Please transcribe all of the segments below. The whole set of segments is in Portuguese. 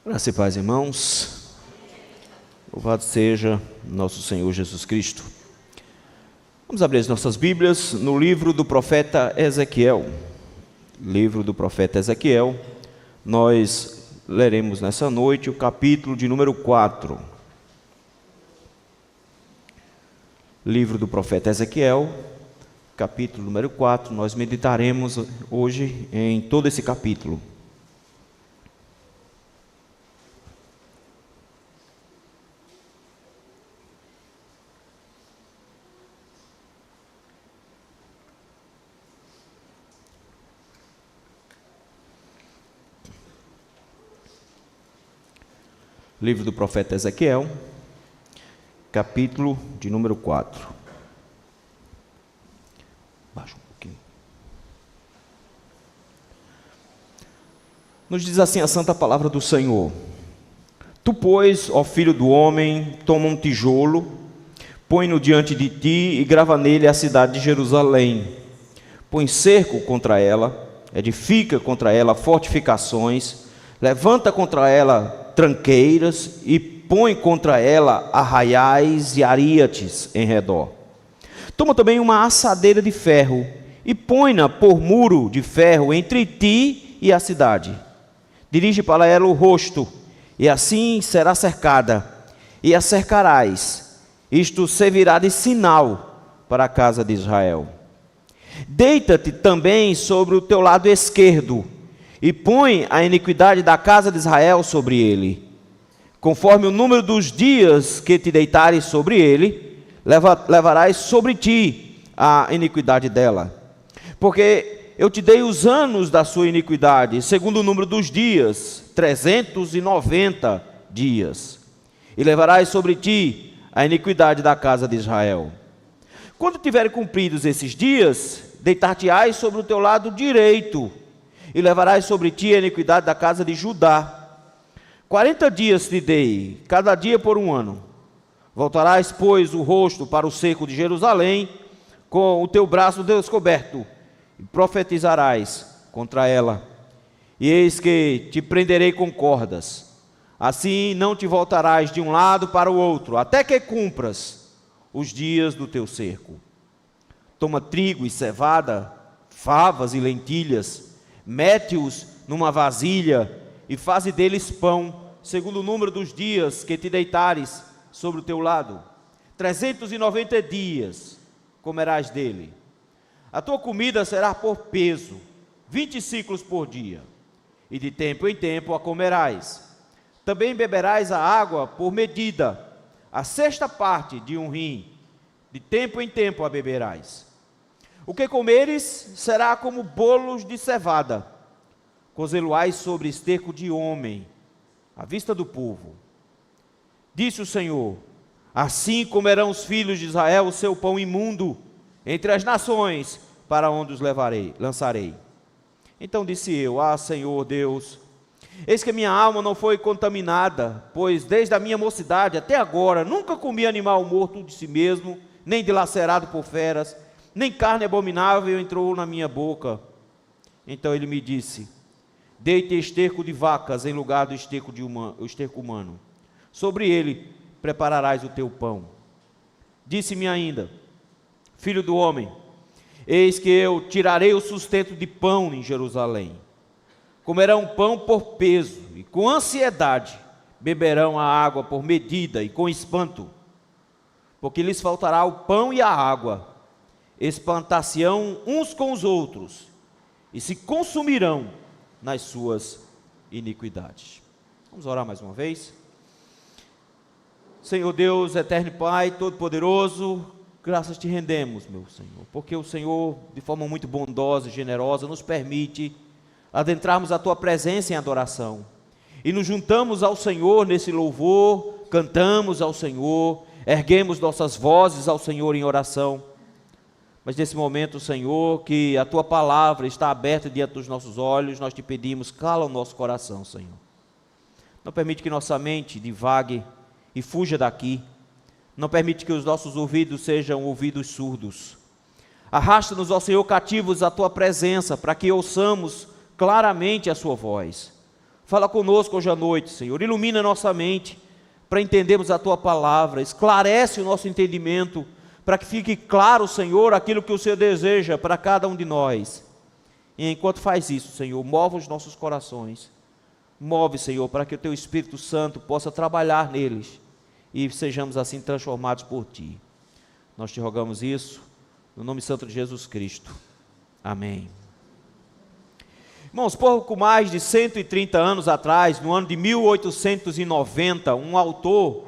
Graça e paz, irmãos. Louvado seja nosso Senhor Jesus Cristo. Vamos abrir as nossas Bíblias no livro do profeta Ezequiel. Livro do profeta Ezequiel. Nós leremos nessa noite o capítulo de número 4. Livro do profeta Ezequiel, capítulo número 4. Nós meditaremos hoje em todo esse capítulo. Livro do profeta Ezequiel, capítulo de número 4. Baixa um pouquinho. Nos diz assim a santa palavra do Senhor: Tu, pois, ó filho do homem, toma um tijolo, põe-no diante de ti e grava nele a cidade de Jerusalém. Põe cerco contra ela, edifica contra ela fortificações, levanta contra ela tranqueiras e põe contra ela arraiais e ariates em redor. Toma também uma assadeira de ferro e põe-na por muro de ferro entre ti e a cidade. Dirige para ela o rosto, e assim será cercada, e a cercarás. Isto servirá de sinal para a casa de Israel. Deita-te também sobre o teu lado esquerdo, e põe a iniquidade da casa de Israel sobre ele. Conforme o número dos dias que te deitares sobre ele, levarás sobre ti a iniquidade dela. Porque eu te dei os anos da sua iniquidade, segundo o número dos dias, 390 dias. E levarás sobre ti a iniquidade da casa de Israel. Quando tiverem cumpridos esses dias, deitar-te-ás sobre o teu lado direito, e levarás sobre ti a iniquidade da casa de Judá. 40 dias te dei, cada dia por um ano. Voltarás, pois, o rosto para o cerco de Jerusalém, com o teu braço descoberto, e profetizarás contra ela. E eis que te prenderei com cordas. Assim não te voltarás de um lado para o outro, até que cumpras os dias do teu cerco. Toma trigo e cevada, favas e lentilhas, mete-os numa vasilha e faze deles pão, segundo o número dos dias que te deitares sobre o teu lado. 390 dias comerás dele. A tua comida será por peso, 20 ciclos por dia, e de tempo em tempo a comerás. Também beberás a água por medida, a sexta parte de um rim, de tempo em tempo a beberás. O que comeres será como bolos de cevada, cozê-lo-ás sobre esterco de homem, à vista do povo. Disse o Senhor: assim comerão os filhos de Israel o seu pão imundo entre as nações, para onde os lançarei. Então disse eu: ah, Senhor Deus, eis que minha alma não foi contaminada, pois desde a minha mocidade até agora nunca comi animal morto de si mesmo, nem dilacerado por feras, nem carne abominável entrou na minha boca. Então ele me disse: deite esterco de vacas em lugar do esterco humano. Sobre ele prepararás o teu pão. Disse-me ainda: filho do homem, eis que eu tirarei o sustento de pão em Jerusalém. Comerão pão por peso, e com ansiedade beberão a água por medida e com espanto, porque lhes faltará o pão e a água. Espantar-se-ão uns com os outros, e se consumirão nas suas iniquidades. Vamos orar mais uma vez. Senhor Deus, eterno Pai, todo-poderoso, graças te rendemos, meu Senhor, porque o Senhor, de forma muito bondosa e generosa, nos permite adentrarmos a tua presença em adoração, e nos juntamos ao Senhor nesse louvor, cantamos ao Senhor, erguemos nossas vozes ao Senhor em oração. Mas nesse momento, Senhor, que a Tua palavra está aberta diante dos nossos olhos, nós te pedimos, cala o nosso coração, Senhor. Não permite que nossa mente divague e fuja daqui. Não permite que os nossos ouvidos sejam ouvidos surdos. Arrasta-nos, ó Senhor, cativos à Tua presença, para que ouçamos claramente a Sua voz. Fala conosco hoje à noite, Senhor. Ilumina nossa mente para entendermos a Tua palavra. Esclarece o nosso entendimento para que fique claro, Senhor, aquilo que o Senhor deseja para cada um de nós. E enquanto faz isso, Senhor, move os nossos corações. Move, Senhor, para que o Teu Espírito Santo possa trabalhar neles e sejamos assim transformados por Ti. Nós te rogamos isso no nome santo de Jesus Cristo. Amém. Irmãos, pouco mais de 130 anos atrás, no ano de 1890, um autor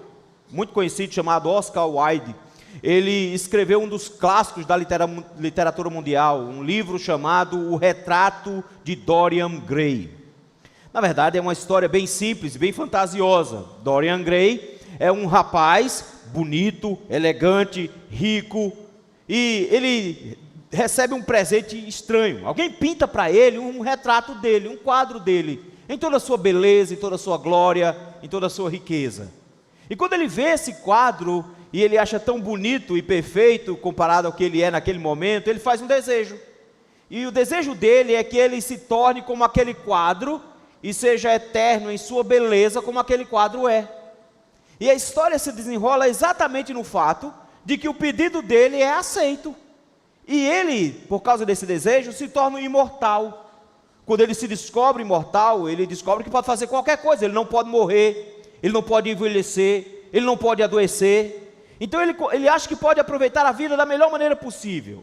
muito conhecido chamado Oscar Wilde, ele escreveu um dos clássicos da literatura mundial, um livro chamado O Retrato de Dorian Gray. Na verdade, é uma história bem simples, bem fantasiosa. Dorian Gray é um rapaz bonito, elegante, rico, e ele recebe um presente estranho. Alguém pinta para ele um retrato dele, um quadro dele, em toda a sua beleza, em toda a sua glória, em toda a sua riqueza. E quando ele vê esse quadro, e ele acha tão bonito e perfeito, comparado ao que ele é naquele momento, ele faz um desejo. E o desejo dele é que ele se torne como aquele quadro, e seja eterno em sua beleza, como aquele quadro é. E a história se desenrola exatamente no fato de que o pedido dele é aceito. E ele, por causa desse desejo, se torna imortal. Quando ele se descobre imortal, ele descobre que pode fazer qualquer coisa. Ele não pode morrer, ele não pode envelhecer, ele não pode adoecer. Então ele acha que pode aproveitar a vida da melhor maneira possível.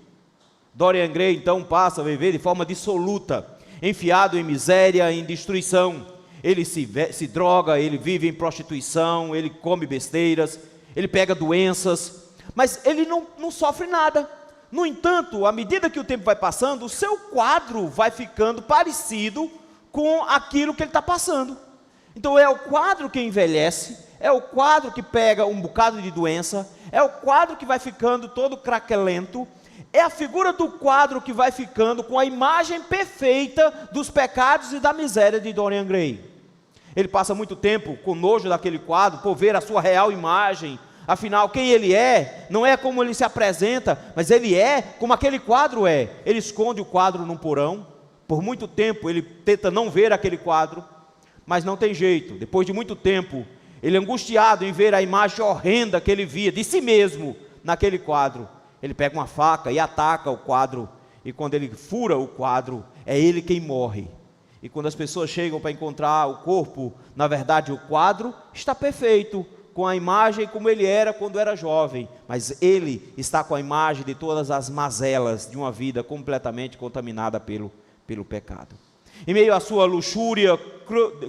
Dorian Gray então passa a viver de forma dissoluta, enfiado em miséria, em destruição. Ele se droga, ele vive em prostituição, ele come besteiras, ele pega doenças, mas ele não sofre nada. No entanto, à medida que o tempo vai passando, o seu quadro vai ficando parecido com aquilo que ele está passando. Então é o quadro que envelhece, é o quadro que pega um bocado de doença, é o quadro que vai ficando todo craquelento, é a figura do quadro que vai ficando com a imagem perfeita dos pecados e da miséria de Dorian Gray. Ele passa muito tempo com nojo daquele quadro, por ver a sua real imagem. Afinal, quem ele é, não é como ele se apresenta, mas ele é como aquele quadro é. Ele esconde o quadro num porão, por muito tempo ele tenta não ver aquele quadro, mas não tem jeito. Depois de muito tempo, ele angustiado em ver a imagem horrenda que ele via de si mesmo naquele quadro, ele pega uma faca e ataca o quadro, e quando ele fura o quadro, é ele quem morre. E quando as pessoas chegam para encontrar o corpo, na verdade o quadro está perfeito, com a imagem como ele era quando era jovem, mas ele está com a imagem de todas as mazelas de uma vida completamente contaminada pelo pecado. Em meio à sua luxúria,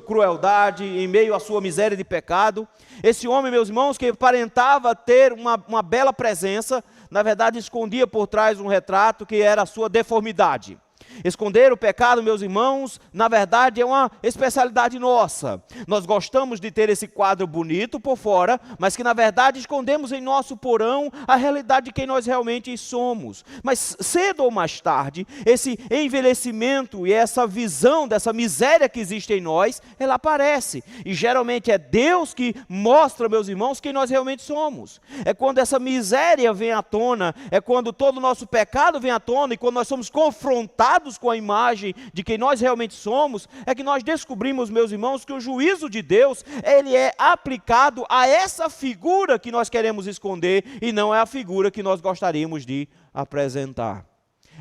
crueldade, em meio à sua miséria de pecado, esse homem, meus irmãos, que aparentava ter uma bela presença, na verdade escondia por trás um retrato que era a sua deformidade. Esconder o pecado, meus irmãos, na verdade é uma especialidade nossa. Nós gostamos de ter esse quadro bonito por fora, mas que na verdade escondemos em nosso porão a realidade de quem nós realmente somos. Mas cedo ou mais tarde, esse envelhecimento e essa visão dessa miséria que existe em nós, ela aparece. E geralmente é Deus que mostra, meus irmãos, quem nós realmente somos. É quando essa miséria vem à tona, é quando todo o nosso pecado vem à tona, e quando nós somos confrontados com a imagem de quem nós realmente somos, é que nós descobrimos, meus irmãos, que o juízo de Deus, ele é aplicado a essa figura que nós queremos esconder, e não é a figura que nós gostaríamos de apresentar.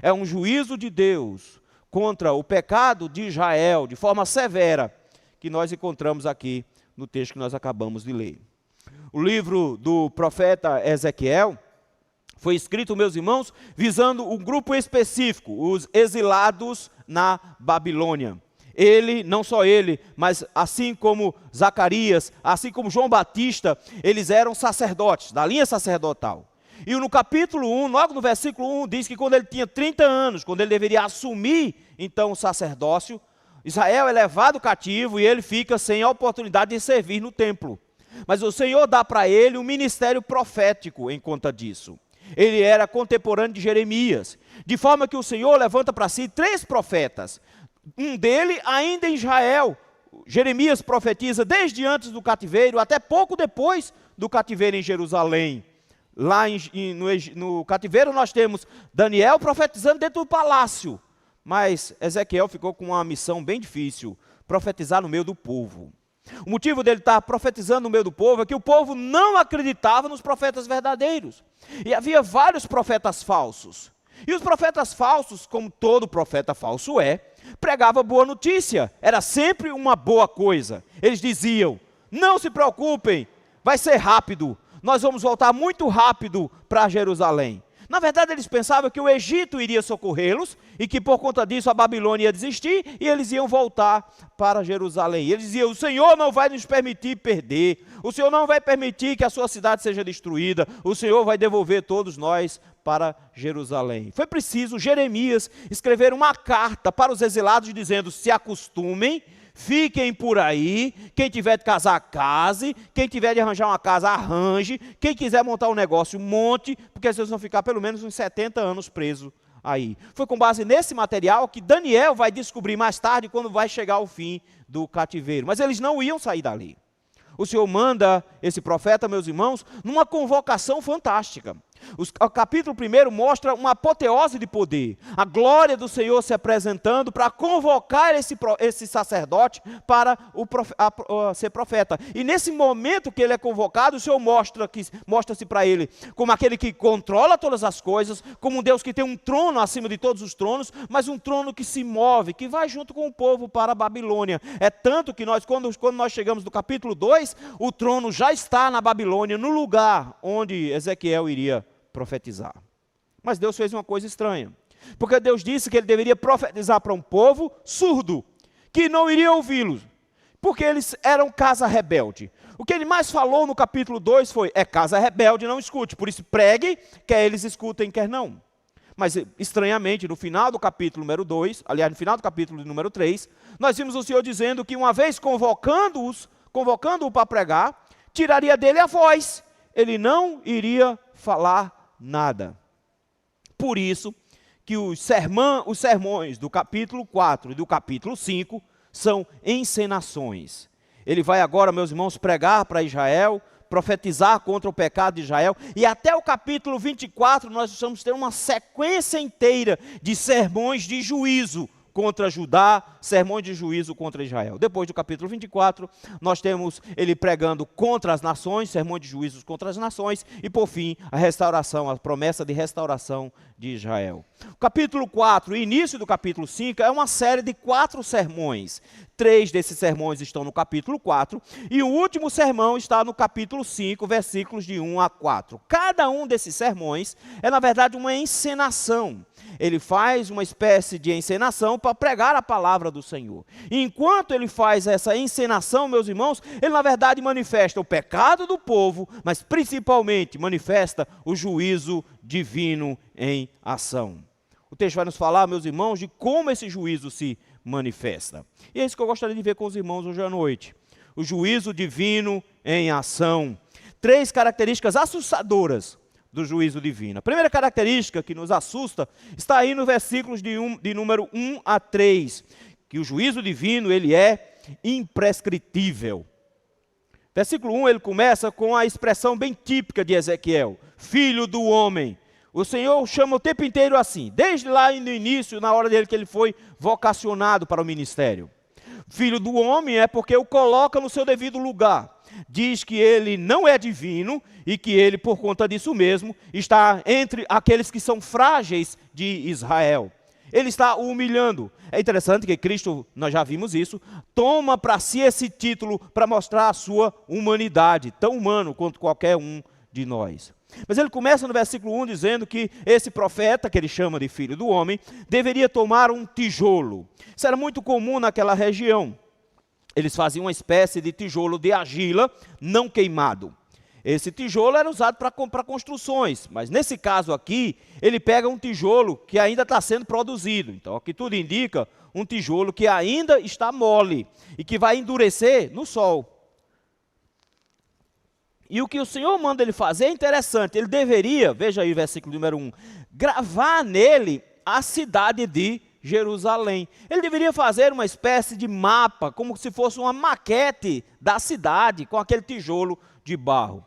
É um juízo de Deus contra o pecado de Israel, de forma severa, que nós encontramos aqui no texto que nós acabamos de ler. O livro do profeta Ezequiel foi escrito, meus irmãos, visando um grupo específico, os exilados na Babilônia. Ele, não só ele, mas assim como Zacarias, assim como João Batista, eles eram sacerdotes, da linha sacerdotal. E no capítulo 1, logo no versículo 1, diz que quando ele tinha 30 anos, quando ele deveria assumir, então, o sacerdócio, Israel é levado cativo e ele fica sem a oportunidade de servir no templo. Mas o Senhor dá para ele um ministério profético em conta disso. Ele era contemporâneo de Jeremias, de forma que o Senhor levanta para si 3 profetas, um dele ainda em Israel. Jeremias profetiza desde antes do cativeiro, até pouco depois do cativeiro em Jerusalém. Lá no cativeiro nós temos Daniel profetizando dentro do palácio, mas Ezequiel ficou com uma missão bem difícil, profetizar no meio do povo. O motivo dele estar profetizando no meio do povo é que o povo não acreditava nos profetas verdadeiros. E havia vários profetas falsos. E os profetas falsos, como todo profeta falso pregava boa notícia. Era sempre uma boa coisa. Eles diziam, não se preocupem, vai ser rápido. Nós vamos voltar muito rápido para Jerusalém. Na verdade, eles pensavam que o Egito iria socorrê-los e que por conta disso a Babilônia ia desistir e eles iam voltar para Jerusalém. Eles diziam, o Senhor não vai nos permitir perder, o Senhor não vai permitir que a sua cidade seja destruída, o Senhor vai devolver todos nós para Jerusalém. Foi preciso Jeremias escrever uma carta para os exilados dizendo, se acostumem, fiquem por aí, quem tiver de casar, case, quem tiver de arranjar uma casa, arranje, quem quiser montar um negócio, monte, porque vocês vão ficar pelo menos uns 70 anos presos aí. Foi com base nesse material que Daniel vai descobrir mais tarde, quando vai chegar o fim do cativeiro. Mas eles não iam sair dali. O Senhor manda esse profeta, meus irmãos, numa convocação fantástica. O capítulo 1 mostra uma apoteose de poder, a glória do Senhor se apresentando para convocar esse sacerdote para ser profeta. E nesse momento que ele é convocado, o Senhor mostra-se para ele como aquele que controla todas as coisas, como um Deus que tem um trono acima de todos os tronos, mas um trono que se move, que vai junto com o povo para a Babilônia. É tanto que quando nós chegamos no capítulo 2, o trono já está na Babilônia, no lugar onde Ezequiel iria profetizar. Mas Deus fez uma coisa estranha, porque Deus disse que ele deveria profetizar para um povo surdo, que não iria ouvi-los, porque eles eram casa rebelde. O que ele mais falou no capítulo 2 foi, casa rebelde, não escute, por isso pregue, quer eles escutem, quer não. Mas estranhamente, no final do capítulo número 2, aliás, no final do capítulo número 3, nós vimos o Senhor dizendo que uma vez convocando-o para pregar, tiraria dele a voz, ele não iria falar nada. Por isso que os sermões do capítulo 4 e do capítulo 5 são encenações. Ele vai agora, meus irmãos, pregar para Israel, profetizar contra o pecado de Israel, e até o capítulo 24 nós vamos ter uma sequência inteira de sermões de juízo contra Judá, sermões de juízo contra Israel. Depois do capítulo 24, nós temos ele pregando contra as nações, sermões de juízos contra as nações, e por fim, a restauração, a promessa de restauração de Israel. O capítulo 4 e início do capítulo 5 é uma série de 4 sermões. 3 desses sermões estão no capítulo 4, e o último sermão está no capítulo 5, versículos de 1 a 4. Cada um desses sermões é, na verdade, uma encenação. Ele faz uma espécie de encenação para pregar a palavra do Senhor. E enquanto ele faz essa encenação, meus irmãos, ele na verdade manifesta o pecado do povo, mas principalmente manifesta o juízo divino em ação. O texto vai nos falar, meus irmãos, de como esse juízo se manifesta. E é isso que eu gostaria de ver com os irmãos hoje à noite. O juízo divino em ação. 3 características assustadoras do juízo divino. A primeira característica que nos assusta está aí nos versículos de número 1 a 3, que o juízo divino ele é imprescritível. Versículo 1 ele começa com a expressão bem típica de Ezequiel, filho do homem. O Senhor chama o tempo inteiro assim, desde lá no início, na hora dele que ele foi vocacionado para o ministério. Filho do homem é porque o coloca no seu devido lugar. Diz que ele não é divino e que ele, por conta disso mesmo, está entre aqueles que são frágeis de Israel. Ele está o humilhando. É interessante que Cristo, nós já vimos isso, toma para si esse título para mostrar a sua humanidade, tão humano quanto qualquer um de nós. Mas ele começa no versículo 1 dizendo que esse profeta, que ele chama de filho do homem, deveria tomar um tijolo. Isso era muito comum naquela região. Eles faziam uma espécie de tijolo de argila não queimado. Esse tijolo era usado para construções, mas nesse caso aqui, ele pega um tijolo que ainda está sendo produzido. Então, aqui tudo indica um tijolo que ainda está mole e que vai endurecer no sol. E o que o Senhor manda ele fazer é interessante. Ele deveria, veja aí o versículo número 1, gravar nele a cidade de Jerusalém. Ele deveria fazer uma espécie de mapa, como se fosse uma maquete da cidade, com aquele tijolo de barro.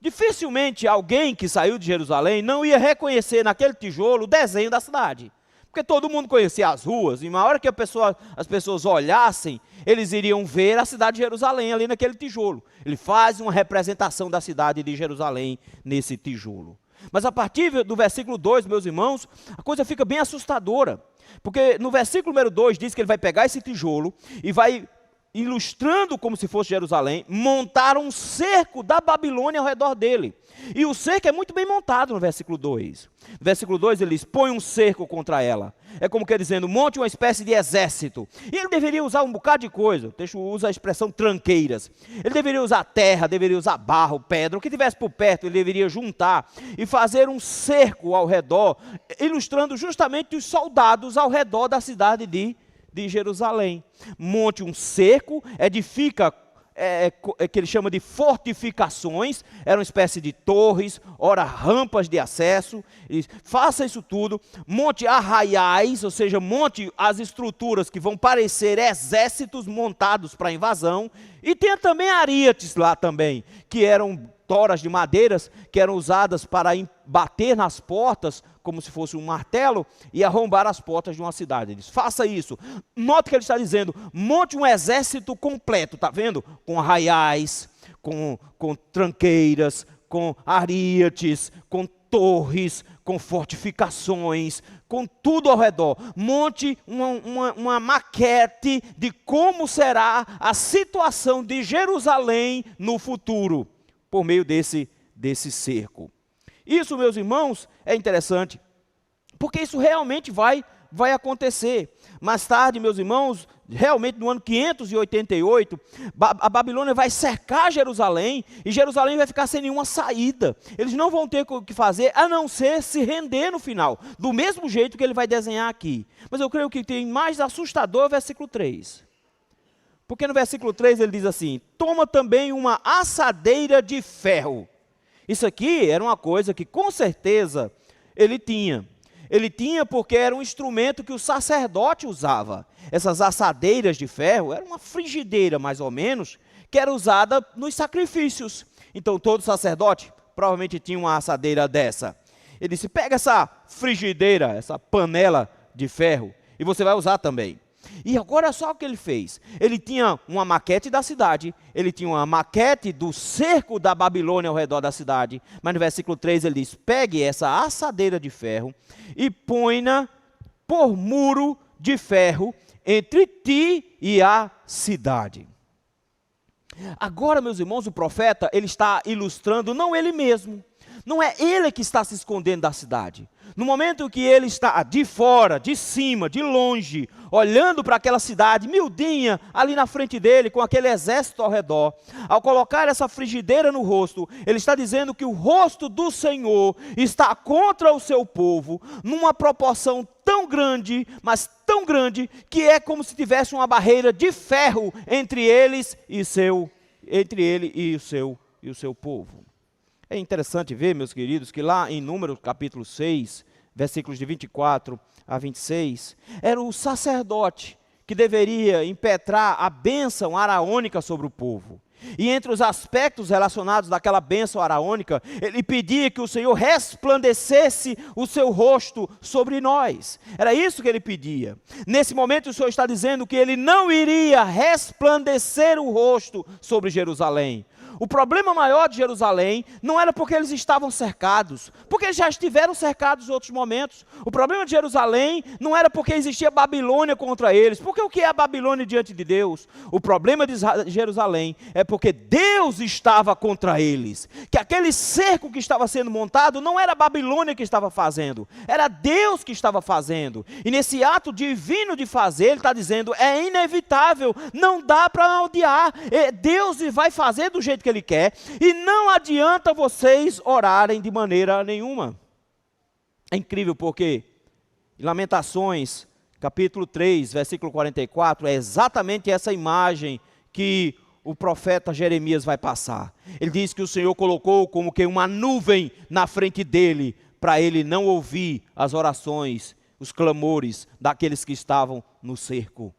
Dificilmente alguém que saiu de Jerusalém não ia reconhecer naquele tijolo o desenho da cidade. Porque todo mundo conhecia as ruas, e na hora que as pessoas olhassem, eles iriam ver a cidade de Jerusalém ali naquele tijolo. Ele faz uma representação da cidade de Jerusalém nesse tijolo. Mas a partir do versículo 2, meus irmãos, a coisa fica bem assustadora. Porque no versículo número 2 diz que ele vai pegar esse tijolo e vai, ilustrando como se fosse Jerusalém, montar um cerco da Babilônia ao redor dele. E o cerco é muito bem montado no versículo 2. No versículo 2 ele diz, põe um cerco contra ela. É como que dizendo, monte uma espécie de exército. E ele deveria usar um bocado de coisa. O texto usa a expressão tranqueiras. Ele deveria usar terra, deveria usar barro, pedra. O que tivesse por perto ele deveria juntar e fazer um cerco ao redor, ilustrando justamente os soldados ao redor da cidade de Jerusalém. Monte um cerco, edifica que ele chama de fortificações, era uma espécie de torres, ora rampas de acesso, faça isso tudo, monte arraiais, ou seja, monte as estruturas que vão parecer exércitos montados para invasão, e tenha também aríates lá também, que eram toras de madeiras, que eram usadas para bater nas portas, como se fosse um martelo, e arrombar as portas de uma cidade. Ele diz, faça isso. Note que ele está dizendo, monte um exército completo, está vendo? Com arraiais, com tranqueiras, com aríates, com torres, com fortificações, com tudo ao redor. Monte uma maquete de como será a situação de Jerusalém no futuro, por meio desse cerco. Isso, meus irmãos, é interessante, porque isso realmente vai acontecer. Mais tarde, meus irmãos, realmente no ano 588, a Babilônia vai cercar Jerusalém, e Jerusalém vai ficar sem nenhuma saída. Eles não vão ter o que fazer, a não ser se render no final, do mesmo jeito que ele vai desenhar aqui. Mas eu creio que tem mais assustador o versículo 3. Porque no versículo 3 ele diz assim, toma também uma assadeira de ferro. Isso aqui era uma coisa que com certeza ele tinha. Ele tinha porque era um instrumento que o sacerdote usava. Essas assadeiras de ferro, era uma frigideira mais ou menos, que era usada nos sacrifícios. Então todo sacerdote provavelmente tinha uma assadeira dessa. Ele disse, pega essa frigideira, essa panela de ferro, e você vai usar também. E agora só o que ele fez, ele tinha uma maquete da cidade, ele tinha uma maquete do cerco da Babilônia ao redor da cidade, mas no versículo 3 ele diz, pegue essa assadeira de ferro e põe-na por muro de ferro entre ti e a cidade. Agora, meus irmãos, o profeta, ele está ilustrando não ele mesmo, não é ele que está se escondendo da cidade. No momento que ele está de fora, de cima, de longe, olhando para aquela cidade miudinha ali na frente dele, com aquele exército ao redor, ao colocar essa frigideira no rosto, ele está dizendo que o rosto do Senhor está contra o seu povo, numa proporção tão grande, mas tão grande, que é como se tivesse uma barreira de ferro entre eles e o seu povo. É interessante ver, meus queridos, que lá em Números capítulo 6, versículos de 24 a 26, era o sacerdote que deveria impetrar a bênção araônica sobre o povo. E entre os aspectos relacionados daquela bênção araônica, ele pedia que o Senhor resplandecesse o seu rosto sobre nós. Era isso que ele pedia. Nesse momento o Senhor está dizendo que ele não iria resplandecer o rosto sobre Jerusalém. O problema maior de Jerusalém não era porque eles estavam cercados, porque eles já estiveram cercados em outros momentos. O problema de Jerusalém não era porque existia Babilônia contra eles, porque o que é a Babilônia diante de Deus? O problema de Jerusalém é porque Deus estava contra eles, que aquele cerco que estava sendo montado não era a Babilônia que estava fazendo, era Deus que estava fazendo. E nesse ato divino de fazer, ele está dizendo, é inevitável, não dá para odiar, Deus vai fazer do jeito que ele quer, e não adianta vocês orarem de maneira nenhuma. É incrível porque em Lamentações, capítulo 3, versículo 44, é exatamente essa imagem que o profeta Jeremias vai passar. Ele diz que o Senhor colocou como que uma nuvem na frente dele, para ele não ouvir as orações, os clamores daqueles que estavam no cerco.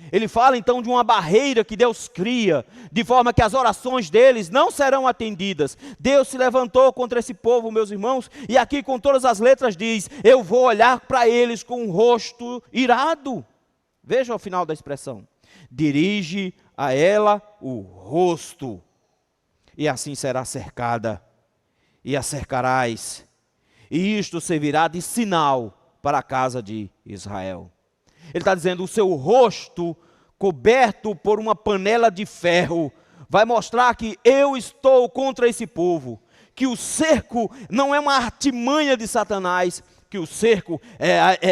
Ele fala então de uma barreira que Deus cria, de forma que as orações deles não serão atendidas. Deus se levantou contra esse povo, meus irmãos, e aqui com todas as letras diz: eu vou olhar para eles com um rosto irado. Veja o final da expressão: dirige a ela o rosto, e assim será cercada, e a cercarás, e isto servirá de sinal para a casa de Israel. Ele está dizendo: o seu rosto coberto por uma panela de ferro vai mostrar que eu estou contra esse povo, que o cerco não é uma artimanha de Satanás, que o cerco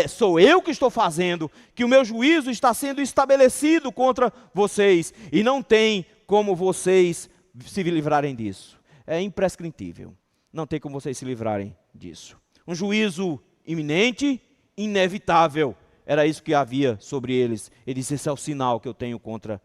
sou eu que estou fazendo, que o meu juízo está sendo estabelecido contra vocês, e não tem como vocês se livrarem disso. É imprescritível, não tem como vocês se livrarem disso. Um juízo iminente, inevitável. Era isso que havia sobre eles. Ele disse: esse é o sinal que eu tenho contra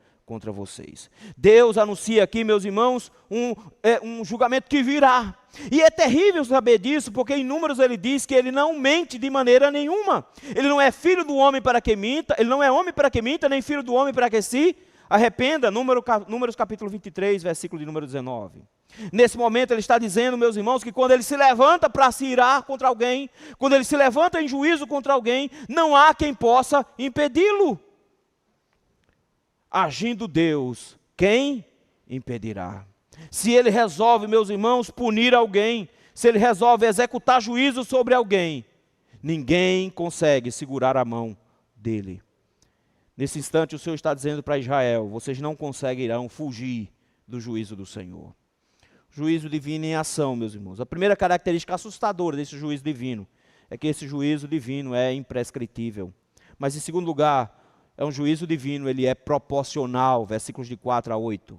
vocês. Deus anuncia aqui, meus irmãos, um julgamento que virá. E é terrível saber disso, porque em Números ele diz que ele não mente de maneira nenhuma. Ele não é filho do homem para que minta, ele não é homem para que minta, nem filho do homem para que se arrependa. Números capítulo 23, versículo de número 19. Nesse momento ele está dizendo, meus irmãos, que quando ele se levanta para se irar contra alguém, quando ele se levanta em juízo contra alguém, não há quem possa impedi-lo. Agindo Deus, quem impedirá? Se ele resolve, meus irmãos, punir alguém, se ele resolve executar juízo sobre alguém, ninguém consegue segurar a mão dele. Nesse instante o Senhor está dizendo para Israel: vocês não conseguirão fugir do juízo do Senhor. Juízo divino em ação, meus irmãos. A primeira característica assustadora desse juízo divino é que esse juízo divino é imprescritível. Mas em segundo lugar, é um juízo divino, ele é proporcional, versículos de 4 a 8.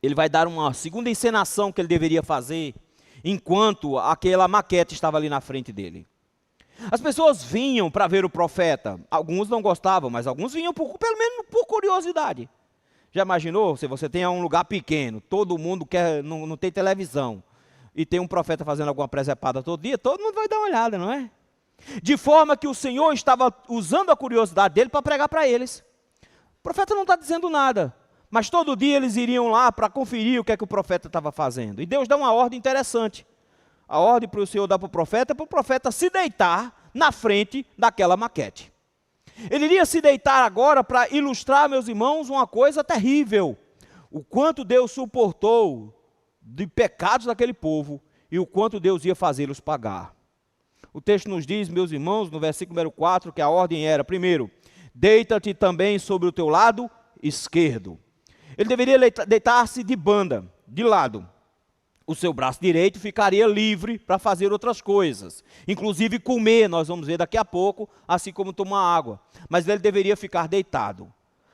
Ele vai dar uma segunda encenação que ele deveria fazer, enquanto aquela maquete estava ali na frente dele. As pessoas vinham para ver o profeta. Alguns não gostavam, mas alguns vinham pelo menos por curiosidade. Já imaginou, se você tem um lugar pequeno, todo mundo não tem televisão, e tem um profeta fazendo alguma presepada todo dia, todo mundo vai dar uma olhada, não é? De forma que o Senhor estava usando a curiosidade dele para pregar para eles. O profeta não está dizendo nada, mas todo dia eles iriam lá para conferir o que é que o profeta estava fazendo. E Deus dá uma ordem interessante. A ordem para o Senhor dar para o profeta é para o profeta se deitar na frente daquela maquete. Ele iria se deitar agora para ilustrar, meus irmãos, uma coisa terrível. O quanto Deus suportou de pecados daquele povo e o quanto Deus ia fazê-los pagar. O texto nos diz, meus irmãos, no versículo número 4, que a ordem era: primeiro, deita-te também sobre o teu lado esquerdo. Ele deveria deitar-se de lado. O seu braço direito ficaria livre para fazer outras coisas, inclusive comer, nós vamos ver daqui a pouco, assim como tomar água. Mas ele deveria ficar deitado.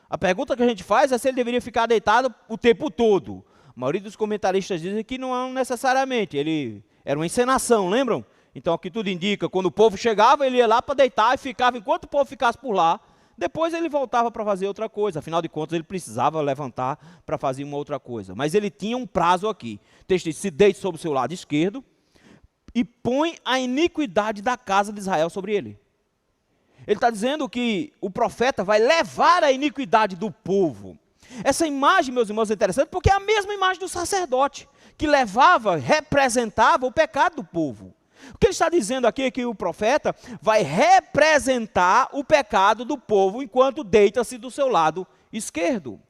A pergunta que a gente faz é se ele deveria ficar deitado o tempo todo. A maioria dos comentaristas dizem que não necessariamente, ele era uma encenação, lembram? Então aqui tudo indica, quando o povo chegava, ele ia lá para deitar e ficava, enquanto o povo ficasse por lá, depois ele voltava para fazer outra coisa. Afinal de contas, ele precisava levantar para fazer uma outra coisa. Mas ele tinha um prazo aqui. O texto diz: se deite sobre o seu lado esquerdo e põe a iniquidade da casa de Israel sobre ele. Ele está dizendo que o profeta vai levar a iniquidade do povo. Essa imagem, meus irmãos, é interessante porque é a mesma imagem do sacerdote, que representava o pecado do povo. O que ele está dizendo aqui é que o profeta vai representar o pecado do povo enquanto deita-se do seu lado esquerdo.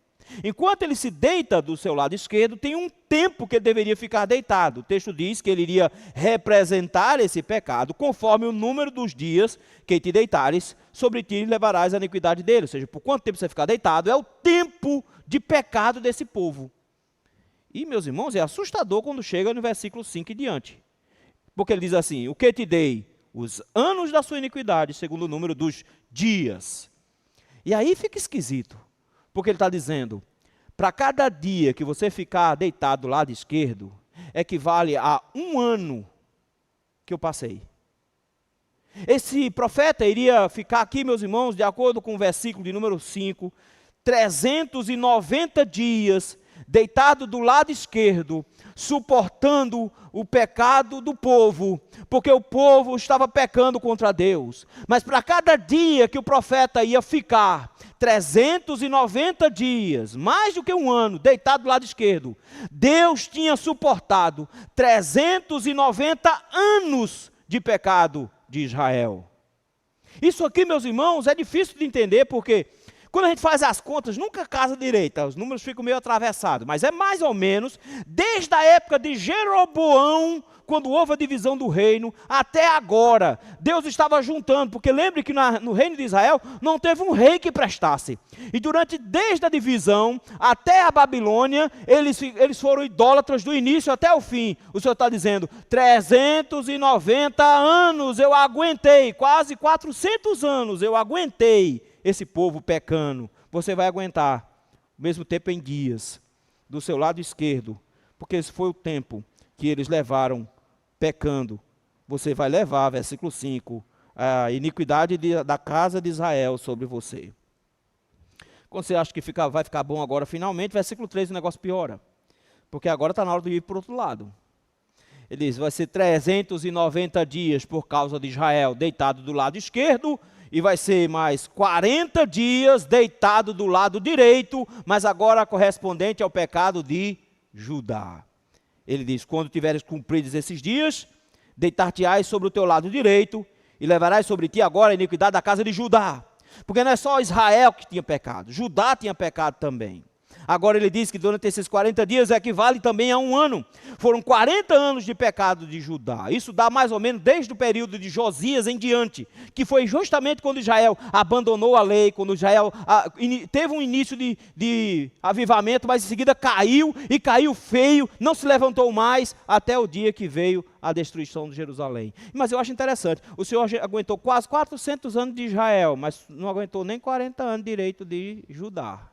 Enquanto ele se deita do seu lado esquerdo, tem um tempo que ele deveria ficar deitado. O texto diz que ele iria representar esse pecado conforme o número dos dias que te deitares, sobre ti levarás a iniquidade dele. Ou seja, por quanto tempo você ficar deitado, é o tempo de pecado desse povo. E, meus irmãos, é assustador quando chega no versículo 5 e diante. Porque ele diz assim: o que te dei? Os anos da sua iniquidade, segundo o número dos dias. E aí fica esquisito, porque ele está dizendo: para cada dia que você ficar deitado do lado esquerdo, equivale a 1 ano que eu passei. Esse profeta iria ficar aqui, meus irmãos, de acordo com o versículo de número 5, 390 dias deitado do lado esquerdo, suportando o pecado do povo, porque o povo estava pecando contra Deus. Mas para cada dia que o profeta ia ficar, 390 dias, mais do que um ano, deitado do lado esquerdo, Deus tinha suportado 390 anos de pecado de Israel. Isso aqui, meus irmãos, é difícil de entender, porque quando a gente faz as contas, nunca casa direita, os números ficam meio atravessados, mas é mais ou menos, desde a época de Jeroboão, quando houve a divisão do reino, até agora, Deus estava juntando, porque lembre que no reino de Israel, não teve um rei que prestasse, e desde a divisão, até a Babilônia, eles foram idólatras do início até o fim. O Senhor está dizendo, 390 anos eu aguentei, quase 400 anos eu aguentei, esse povo pecando. Você vai aguentar, ao mesmo tempo em dias, do seu lado esquerdo, porque esse foi o tempo que eles levaram pecando. Você vai levar, versículo 5, a iniquidade da casa de Israel sobre você. Quando você acha que vai ficar bom agora, finalmente, versículo 3, o negócio piora, porque agora está na hora de ir para o outro lado. Ele diz, vai ser 390 dias por causa de Israel, deitado do lado esquerdo, e vai ser mais 40 dias deitado do lado direito, mas agora correspondente ao pecado de Judá. Ele diz, quando tiveres cumpridos esses dias, deitar-te-ás sobre o teu lado direito, e levarás sobre ti agora a iniquidade da casa de Judá. Porque não é só Israel que tinha pecado, Judá tinha pecado também. Agora ele diz que durante esses 40 dias equivale também a um ano. Foram 40 anos de pecado de Judá. Isso dá mais ou menos desde o período de Josias em diante, que foi justamente quando Israel abandonou a lei, quando Israel teve um início de avivamento, mas em seguida caiu, e caiu feio, não se levantou mais, até o dia que veio a destruição de Jerusalém. Mas eu acho interessante, o Senhor aguentou quase 400 anos de Israel, mas não aguentou nem 40 anos direito de Judá.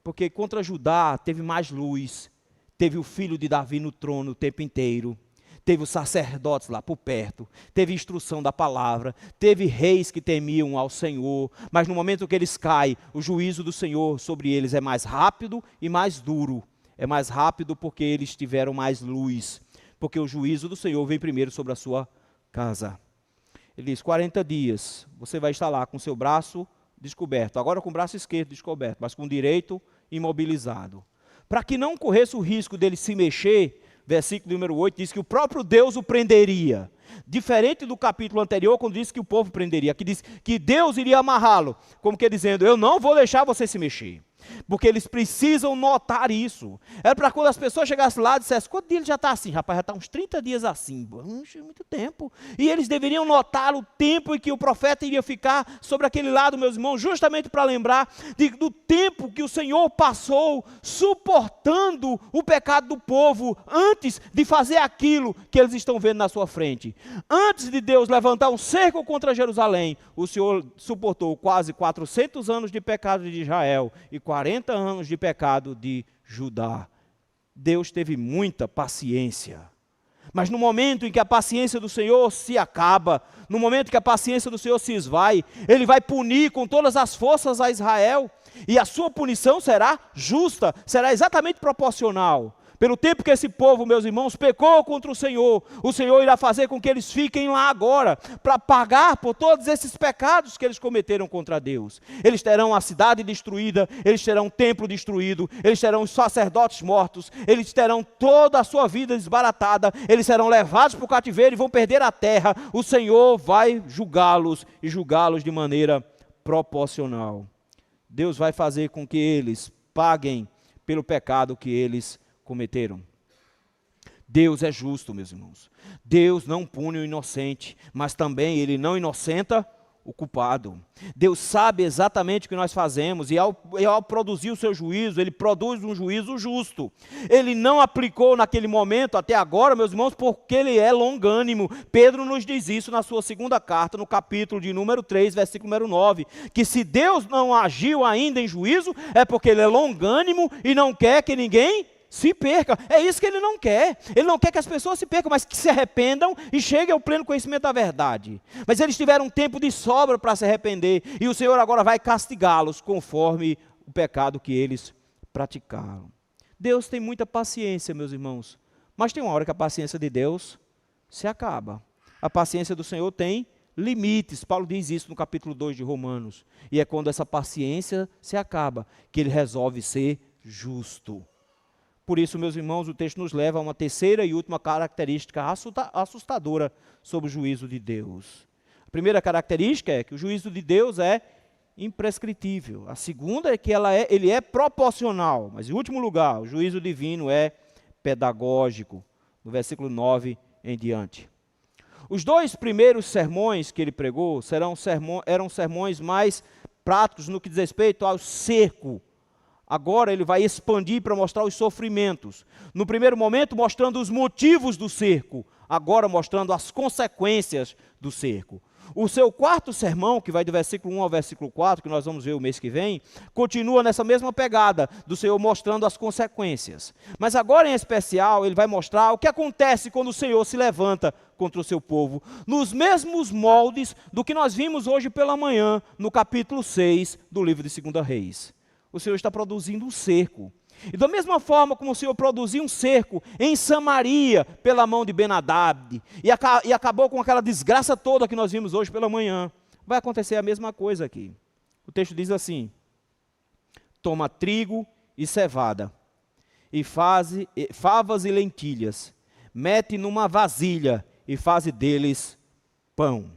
Porque contra Judá teve mais luz, teve o filho de Davi no trono o tempo inteiro, teve os sacerdotes lá por perto, teve instrução da palavra, teve reis que temiam ao Senhor, mas no momento que eles caem, o juízo do Senhor sobre eles é mais rápido e mais duro. É mais rápido porque eles tiveram mais luz, porque o juízo do Senhor vem primeiro sobre a sua casa. Ele diz, 40 dias, você vai estar lá com o seu braço descoberto, agora com o braço esquerdo descoberto, mas com o direito imobilizado, para que não corresse o risco dele se mexer. Versículo número 8 diz que o próprio Deus o prenderia, diferente do capítulo anterior, quando diz que o povo prenderia, aqui diz que Deus iria amarrá-lo, como que dizendo, eu não vou deixar você se mexer, porque eles precisam notar isso. Era para quando as pessoas chegassem lá e dissessem, quanto dia ele já está assim? Rapaz, já está uns 30 dias assim, muito tempo, e eles deveriam notar o tempo em que o profeta iria ficar sobre aquele lado, meus irmãos, justamente para lembrar do tempo que o Senhor passou suportando o pecado do povo, antes de fazer aquilo que eles estão vendo na sua frente. Antes de Deus levantar um cerco contra Jerusalém, o Senhor suportou quase 400 anos de pecado de Israel, e 40 anos de pecado de Judá. Deus teve muita paciência. Mas no momento em que a paciência do Senhor se acaba, no momento que a paciência do Senhor se esvai, Ele vai punir com todas as forças a Israel, e a sua punição será justa, será exatamente proporcional. Pelo tempo que esse povo, meus irmãos, pecou contra o Senhor irá fazer com que eles fiquem lá agora, para pagar por todos esses pecados que eles cometeram contra Deus. Eles terão a cidade destruída, eles terão o templo destruído, eles terão os sacerdotes mortos, eles terão toda a sua vida desbaratada, eles serão levados para o cativeiro e vão perder a terra. O Senhor vai julgá-los, e julgá-los de maneira proporcional. Deus vai fazer com que eles paguem pelo pecado que eles cometeram. Deus é justo, meus irmãos. Deus não pune o inocente, mas também Ele não inocenta o culpado. Deus sabe exatamente o que nós fazemos, e ao produzir o seu juízo, Ele produz um juízo justo. Ele não aplicou naquele momento, até agora, meus irmãos, porque Ele é longânimo. Pedro nos diz isso na sua segunda carta, no capítulo de número 3, versículo número 9, que se Deus não agiu ainda em juízo, é porque Ele é longânimo e não quer que ninguém se perca. É isso que Ele não quer. Ele não quer que as pessoas se percam, mas que se arrependam e cheguem ao pleno conhecimento da verdade. Mas eles tiveram um tempo de sobra para se arrepender, e o Senhor agora vai castigá-los conforme o pecado que eles praticá-lo. Deus tem muita paciência, meus irmãos, mas tem uma hora que a paciência de Deus se acaba. A paciência do Senhor tem limites. Paulo diz isso no capítulo 2 de Romanos. E é quando essa paciência se acaba, que ele resolve ser justo. Por isso, meus irmãos, o texto nos leva a uma terceira e última característica assustadora sobre o juízo de Deus. A primeira característica é que o juízo de Deus é imprescritível. A segunda é que ele é proporcional. Mas, em último lugar, o juízo divino é pedagógico. No versículo 9 em diante. Os 2 primeiros sermões que ele pregou eram sermões mais práticos no que diz respeito ao cerco. Agora ele vai expandir para mostrar os sofrimentos. No primeiro momento, mostrando os motivos do cerco. Agora mostrando as consequências do cerco. O seu 4º sermão, que vai do versículo 1 ao versículo 4, que nós vamos ver o mês que vem, continua nessa mesma pegada do Senhor mostrando as consequências. Mas agora, em especial, ele vai mostrar o que acontece quando o Senhor se levanta contra o seu povo, nos mesmos moldes do que nós vimos hoje pela manhã, no capítulo 6 do livro de 2 Reis. O Senhor está produzindo um cerco. E da mesma forma como o Senhor produziu um cerco em Samaria pela mão de Ben-Hadad e acabou com aquela desgraça toda que nós vimos hoje pela manhã, vai acontecer a mesma coisa aqui. O texto diz assim: toma trigo e cevada, e favas e lentilhas, mete numa vasilha e faze deles pão.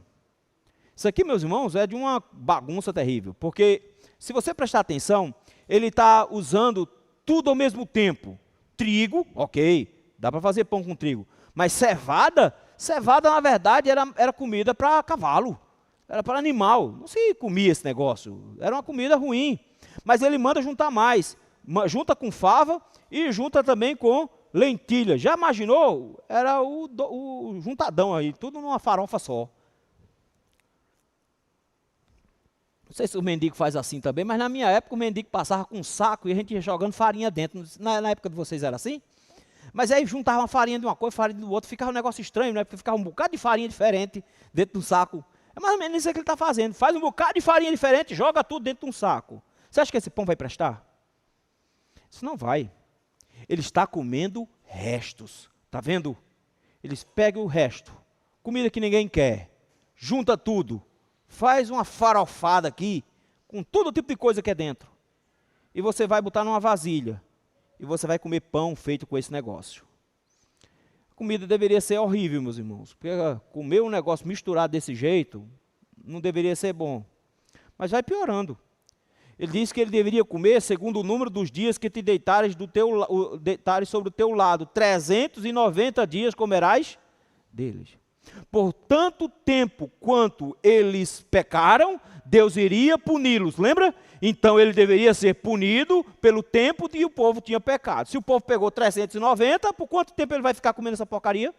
Isso aqui, meus irmãos, é de uma bagunça terrível, porque se você prestar atenção, ele está usando tudo ao mesmo tempo. Trigo, ok, dá para fazer pão com trigo. Mas cevada na verdade era comida para cavalo, era para animal. Não se comia esse negócio, era uma comida ruim. Mas ele manda juntar mais, junta com fava e junta também com lentilha. Já imaginou? Era o juntadão aí, tudo numa farofa só. Não sei se o mendigo faz assim também, mas na minha época o mendigo passava com um saco e a gente ia jogando farinha dentro. Na época de vocês era assim? Mas aí juntava uma farinha de uma coisa, farinha do outro, ficava um negócio estranho, né? Porque ficava um bocado de farinha diferente dentro do saco. É mais ou menos isso que ele está fazendo. Faz um bocado de farinha diferente, joga tudo dentro de um saco. Você acha que esse pão vai prestar? Isso não vai. Ele está comendo restos. Está vendo? Eles pegam o resto, comida que ninguém quer, junta tudo, faz uma farofada aqui, com todo tipo de coisa que é dentro. E você vai botar numa vasilha. E você vai comer pão feito com esse negócio. A comida deveria ser horrível, meus irmãos. Porque comer um negócio misturado desse jeito, não deveria ser bom. Mas vai piorando. Ele disse que ele deveria comer segundo o número dos dias que te deitares sobre o teu lado. 390 dias comerás deles. Por tanto tempo quanto eles pecaram, Deus iria puni-los, lembra? Então ele deveria ser punido pelo tempo que o povo tinha pecado. Se o povo pegou 390, por quanto tempo ele vai ficar comendo essa porcaria?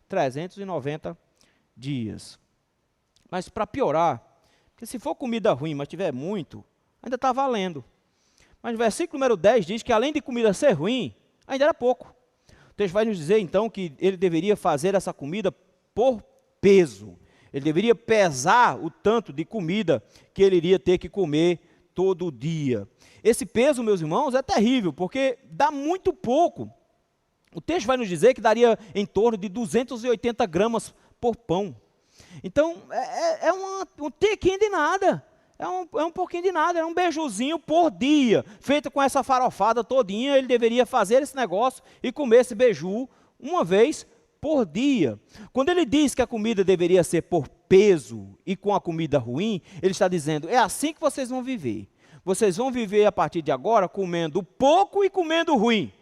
390 dias. Mas para piorar, porque se for comida ruim, mas tiver muito, ainda está valendo. Mas o versículo número 10 diz que além de comida ser ruim, ainda era pouco. O texto vai nos dizer então que ele deveria fazer essa comida por peso. Ele deveria pesar o tanto de comida que ele iria ter que comer todo dia. Esse peso, meus irmãos, é terrível, porque dá muito pouco. O texto vai nos dizer que daria em torno de 280 gramas por pão. Então, é um tequinho de nada. É um pouquinho de nada, é um beijuzinho por dia, feito com essa farofada todinha. Ele deveria fazer esse negócio e comer esse beiju uma vez por dia. Quando ele diz que a comida deveria ser por peso e com a comida ruim, ele está dizendo, é assim que vocês vão viver. Vocês vão viver a partir de agora comendo pouco e comendo ruim.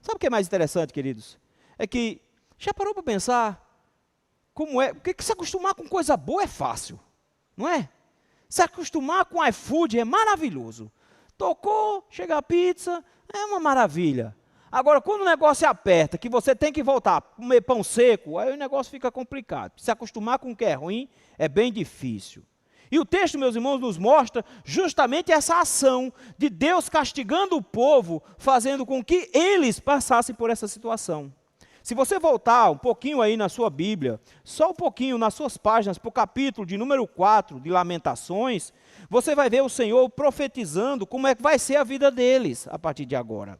Sabe o que é mais interessante, queridos? É que, já parou para pensar como é? Porque se acostumar com coisa boa é fácil, não é? Se acostumar com iFood é maravilhoso. Tocou, chega a pizza, é uma maravilha. Agora, quando o negócio aperta, que você tem que voltar a comer pão seco, aí o negócio fica complicado. Se acostumar com o que é ruim é bem difícil. E o texto, meus irmãos, nos mostra justamente essa ação de Deus castigando o povo, fazendo com que eles passassem por essa situação. Se você voltar um pouquinho aí na sua Bíblia, só um pouquinho nas suas páginas, para o capítulo de número 4 de Lamentações, você vai ver o Senhor profetizando como é que vai ser a vida deles a partir de agora.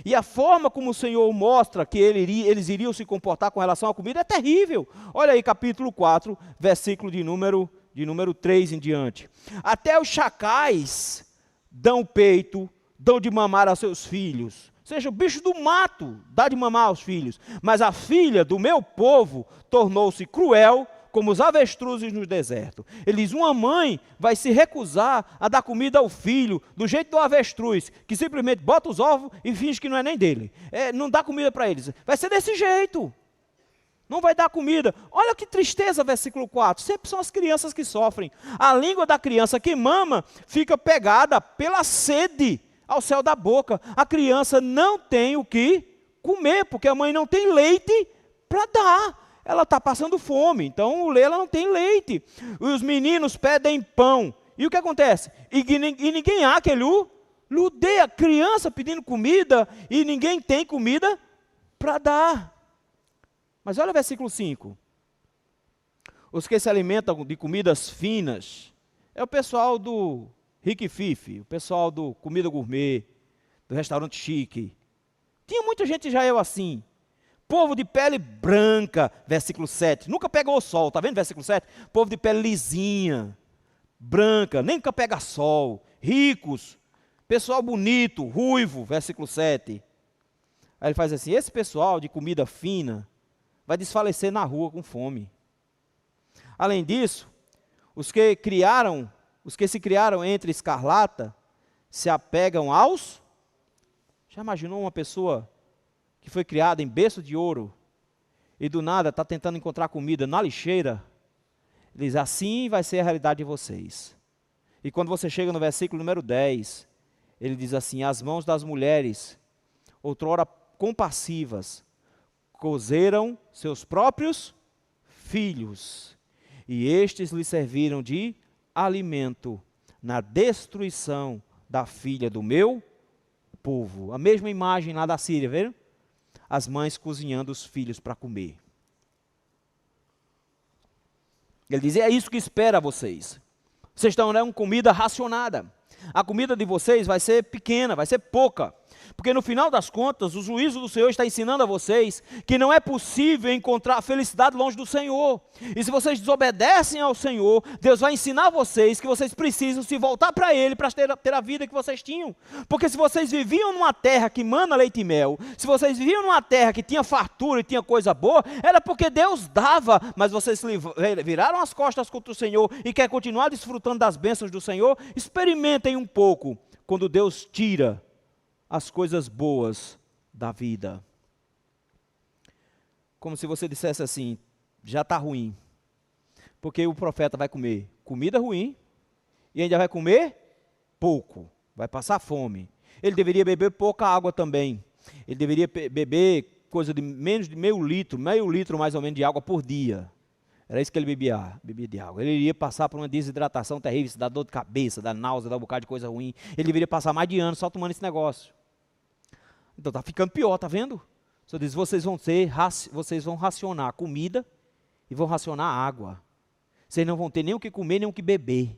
E a forma como o Senhor mostra que eles iriam se comportar com relação à comida é terrível. Olha aí capítulo 4, versículo de número 3 em diante. Até os chacais dão peito, dão de mamar a seus filhos. Ou seja, o bicho do mato dá de mamar aos filhos. Mas a filha do meu povo tornou-se cruel como os avestruzes no deserto. Ele diz, uma mãe vai se recusar a dar comida ao filho, do jeito do avestruz, que simplesmente bota os ovos e finge que não é nem dele. Não dá comida para eles. Vai ser desse jeito. Não vai dar comida. Olha que tristeza, versículo 4. Sempre são as crianças que sofrem. A língua da criança que mama fica pegada pela sede ao céu da boca. A criança não tem o que comer, porque a mãe não tem leite para dar. Ela está passando fome, então ela não tem leite. Os meninos pedem pão. E o que acontece? E ninguém há que lhe dê. A criança pedindo comida e ninguém tem comida para dar. Mas olha o versículo 5. Os que se alimentam de comidas finas é o pessoal do Rique Fife, o pessoal do comida gourmet, do restaurante chique. Tinha muita gente em Israel assim. Povo de pele branca, versículo 7. Nunca pegou sol, tá vendo versículo 7? Povo de pele lisinha, branca, nunca pega sol. Ricos, pessoal bonito, ruivo, versículo 7. Aí ele faz assim, esse pessoal de comida fina vai desfalecer na rua com fome. Além disso, os que se criaram entre escarlata, se apegam aos... Já imaginou uma pessoa que foi criada em berço de ouro, e do nada está tentando encontrar comida na lixeira? Ele diz, assim vai ser a realidade de vocês. E quando você chega no versículo número 10, ele diz assim, as mãos das mulheres, outrora compassivas, cozeram seus próprios filhos, e estes lhe serviram de alimento na destruição da filha do meu povo. A mesma imagem lá da Síria, viram? As mães cozinhando os filhos para comer. Ele diz, é isso que espera vocês. Vocês estão com comida racionada. A comida de vocês vai ser pequena, vai ser pouca. Porque no final das contas, o juízo do Senhor está ensinando a vocês que não é possível encontrar felicidade longe do Senhor. E se vocês desobedecem ao Senhor, Deus vai ensinar a vocês que vocês precisam se voltar para Ele para ter a vida que vocês tinham. Porque se vocês viviam numa terra que mana leite e mel, se vocês viviam numa terra que tinha fartura e tinha coisa boa, era porque Deus dava, mas vocês viraram as costas contra o Senhor e querem continuar desfrutando das bênçãos do Senhor. Experimentem um pouco quando Deus tira as coisas boas da vida. Como se você dissesse assim, já está ruim. Porque o profeta vai comer comida ruim e ainda vai comer pouco. Vai passar fome. Ele deveria beber pouca água também. Ele deveria beber coisa de menos de meio litro mais ou menos de água por dia. Era isso que ele bebia de água. Ele iria passar por uma desidratação terrível, isso dá dor de cabeça, dá náusea, dá um bocado de coisa ruim. Ele deveria passar mais de ano só tomando esse negócio. Então está ficando pior, está vendo? O Senhor diz, vocês vão racionar comida e vão racionar água. Vocês não vão ter nem o que comer, nem o que beber.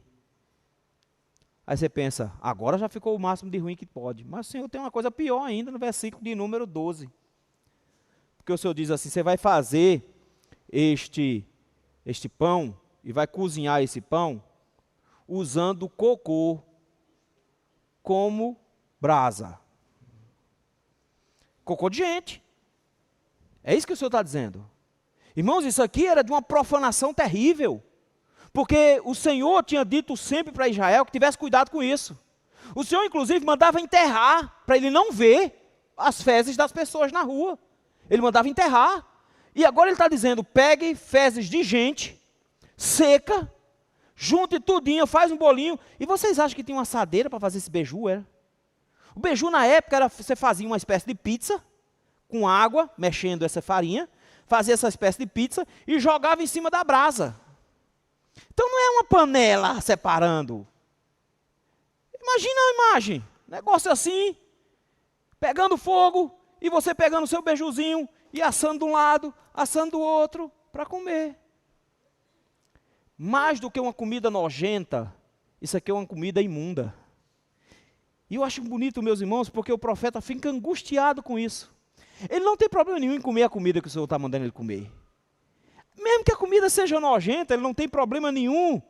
Aí você pensa, agora já ficou o máximo de ruim que pode. Mas o Senhor tem uma coisa pior ainda no versículo de número 12. Porque o Senhor diz assim, você vai fazer este pão e vai cozinhar esse pão usando cocô como brasa. Cocô de gente. É isso que o Senhor está dizendo. Irmãos, isso aqui era de uma profanação terrível. Porque o Senhor tinha dito sempre para Israel que tivesse cuidado com isso. O Senhor, inclusive, mandava enterrar, para ele não ver as fezes das pessoas na rua. Ele mandava enterrar. E agora ele está dizendo, pegue fezes de gente, seca, junte tudinho, faz um bolinho. E vocês acham que tinha uma assadeira para fazer esse beiju, era? O beiju na época, você fazia uma espécie de pizza, com água, mexendo essa farinha, fazia essa espécie de pizza e jogava em cima da brasa. Então não é uma panela separando. Imagina a imagem, negócio assim, pegando fogo, e você pegando o seu beijuzinho e assando de um lado, assando do outro, para comer. Mais do que uma comida nojenta, isso aqui é uma comida imunda. E eu acho bonito, meus irmãos, porque o profeta fica angustiado com isso. Ele não tem problema nenhum em comer a comida que o Senhor está mandando ele comer. Mesmo que a comida seja nojenta, ele não tem problema nenhum.